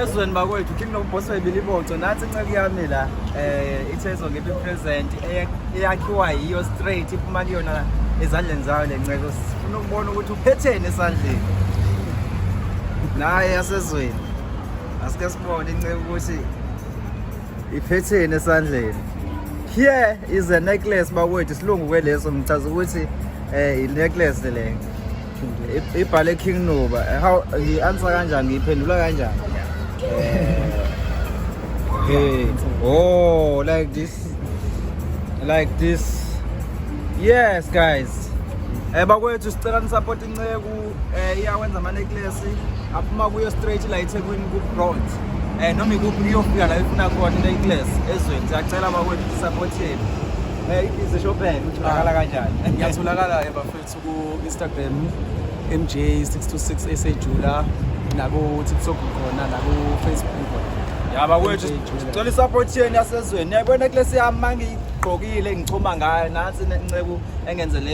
ezweni bakwethu Kingdom Boss wayibelibotho nathi inceku yami la ithetho ngepi present eyakhiwa yiyo straight iphuma kuyona ezandleni zayo le nceko sifuna ukubona ukuthi uphethene esandleni naye yasezweni asike sibone inceku ukuthi iphethene esandleni. Here is a necklace bakwethu silungu kweleso ngichaza ukuthi i necklace le ibhale King Nuba. How ngi-answer kanjani ngiyiphendula kanjani? Hey, oh, like this. Yes guys, bakwethu sicela nisupport inceku iyawenza ama necklace aphuma kuyo straight la eThekwini ku broad noma ikuphi iyofika la ifuna khona necklace ezweni. Siyacela bakwethu support yenu. Ize shopeni utholakala kanjani? Ngiyatholakala bafethu ku Instagram Emjay 626 SA nabo TikTok khona nabo Facebook khona. Yaba kwethu sicela support yenu yasezweni. Yayibona necklace yami mangiyigqokile ngichoma ngayo nansi inceku engenzele